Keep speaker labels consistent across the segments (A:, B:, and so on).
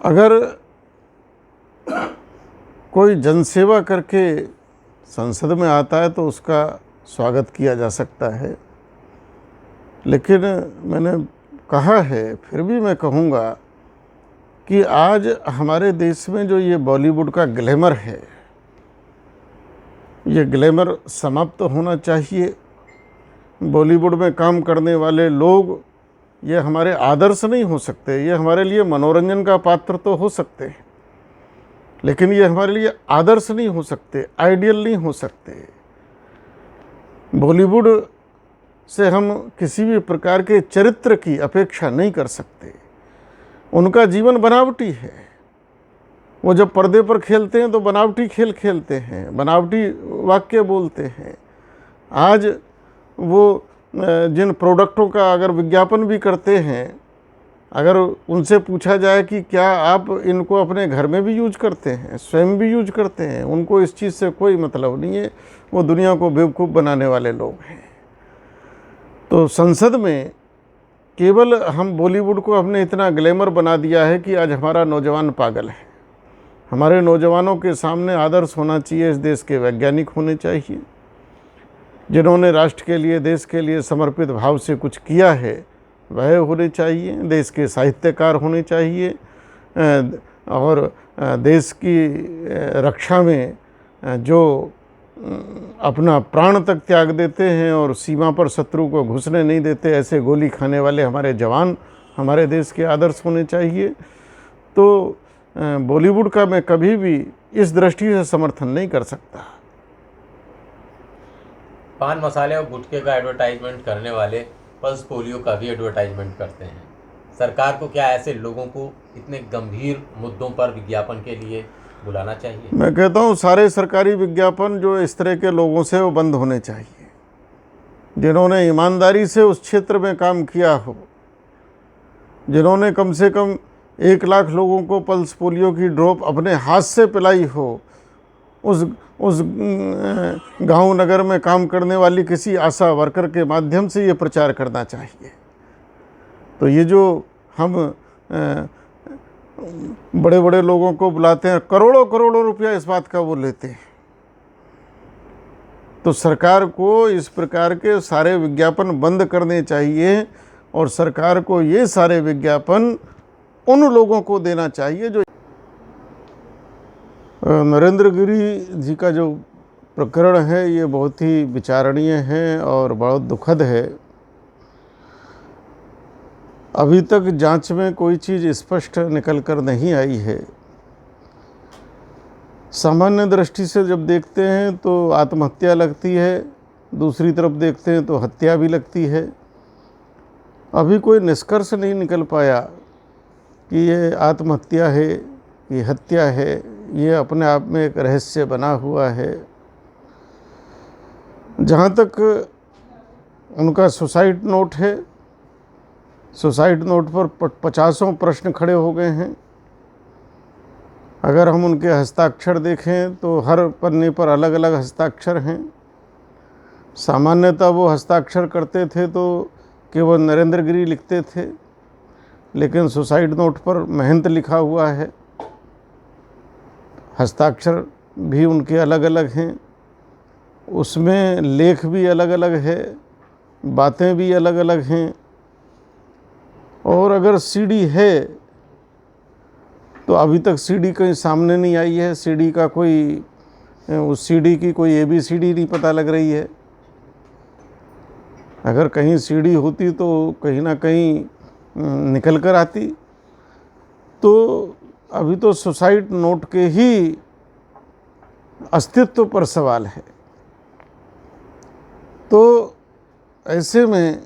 A: अगर कोई जनसेवा करके संसद में आता है तो उसका स्वागत किया जा सकता है, लेकिन मैंने कहा है, फिर भी मैं कहूँगा कि आज हमारे देश में जो ये बॉलीवुड का ग्लैमर है, ये ग्लैमर समाप्त होना चाहिए। बॉलीवुड में काम करने वाले लोग ये हमारे आदर्श नहीं हो सकते। ये हमारे लिए मनोरंजन का पात्र तो हो सकते हैं, लेकिन ये हमारे लिए आदर्श नहीं हो सकते, आइडियल नहीं हो सकते। बॉलीवुड से हम किसी भी प्रकार के चरित्र की अपेक्षा नहीं कर सकते। उनका जीवन बनावटी है। वो जब पर्दे पर खेलते हैं तो बनावटी खेल खेलते हैं, बनावटी वाक्य बोलते हैं। आज वो जिन प्रोडक्टों का अगर विज्ञापन भी करते हैं, अगर उनसे पूछा जाए कि क्या आप इनको अपने घर में भी यूज करते हैं, स्वयं भी यूज करते हैं, उनको इस चीज़ से कोई मतलब नहीं है। वो दुनिया को बेवकूफ़ बनाने वाले लोग हैं। तो संसद में केवल हम बॉलीवुड को हमने इतना ग्लैमर बना दिया है कि आज हमारा नौजवान पागल है। हमारे नौजवानों के सामने आदर्श होना चाहिए, इस देश के वैज्ञानिक होने चाहिए, जिन्होंने राष्ट्र के लिए, देश के लिए समर्पित भाव से कुछ किया है, वह होने चाहिए। देश के साहित्यकार होने चाहिए और देश की रक्षा में जो अपना प्राण तक त्याग देते हैं और सीमा पर शत्रु को घुसने नहीं देते, ऐसे गोली खाने वाले हमारे जवान हमारे देश के आदर्श होने चाहिए। तो बॉलीवुड का मैं कभी भी इस दृष्टि से समर्थन नहीं कर सकता।
B: पान मसाले और गुटखे का एडवर्टाइजमेंट करने वाले पल्स पोलियो का भी एडवर्टाइजमेंट करते हैं। सरकार को क्या ऐसे लोगों को इतने गंभीर मुद्दों पर विज्ञापन के लिए बुलाना चाहिए?
A: मैं कहता हूँ सारे सरकारी विज्ञापन जो इस तरह के लोगों से वो बंद होने चाहिए, जिन्होंने ईमानदारी से उस क्षेत्र में काम किया हो, जिन्होंने कम से कम 1 लाख लोगों को पल्स पोलियो की ड्रॉप अपने हाथ से पिलाई हो। उस गांव नगर में काम करने वाली किसी आशा वर्कर के माध्यम से ये प्रचार करना चाहिए। तो ये जो हम बड़े बड़े लोगों को बुलाते हैं, करोड़ों करोड़ों रुपया इस बात का वो लेते हैं। तो सरकार को इस प्रकार के सारे विज्ञापन बंद करने चाहिए और सरकार को ये सारे विज्ञापन उन लोगों को देना चाहिए जो नरेंद्र गिरी जी का जो प्रकरण है, ये बहुत ही विचारणीय है और बहुत दुखद है। अभी तक जांच में कोई चीज़ स्पष्ट निकल कर नहीं आई है। सामान्य दृष्टि से जब देखते हैं तो आत्महत्या लगती है, दूसरी तरफ देखते हैं तो हत्या भी लगती है। अभी कोई निष्कर्ष नहीं निकल पाया कि ये आत्महत्या है, ये हत्या है। ये अपने आप में एक रहस्य बना हुआ है। जहाँ तक उनका सुसाइड नोट है, सुसाइड नोट पर 50 प्रश्न खड़े हो गए हैं। अगर हम उनके हस्ताक्षर देखें तो हर पन्ने पर अलग अलग हस्ताक्षर हैं। सामान्यतः वो हस्ताक्षर करते थे तो केवल नरेंद्र गिरी लिखते थे, लेकिन सुसाइड नोट पर महंत लिखा हुआ है। हस्ताक्षर भी उनके अलग अलग हैं, उसमें लेख भी अलग अलग है, बातें भी अलग अलग हैं। और अगर सीडी है तो अभी तक सीडी कहीं सामने नहीं आई है। सीडी का कोई, उस सीडी की कोई ABCD नहीं पता लग रही है। अगर कहीं सीडी होती तो कहीं ना कहीं निकल कर आती। तो अभी तो सुसाइड नोट के ही अस्तित्व पर सवाल है। तो ऐसे में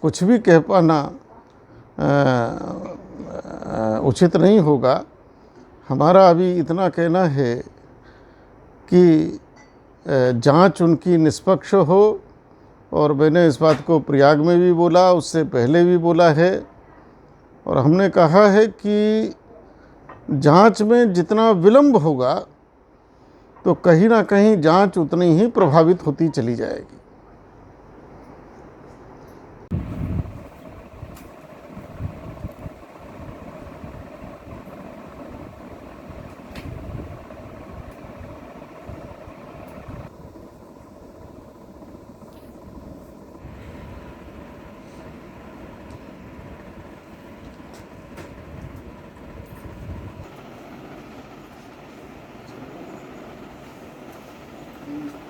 A: कुछ भी कह पाना उचित नहीं होगा। हमारा अभी इतना कहना है कि जांच उनकी निष्पक्ष हो, और मैंने इस बात को प्रयाग में भी बोला, उससे पहले भी बोला है, और हमने कहा है कि जांच में जितना विलंब होगा तो कहीं ना कहीं जांच उतनी ही प्रभावित होती चली जाएगी।
C: हैं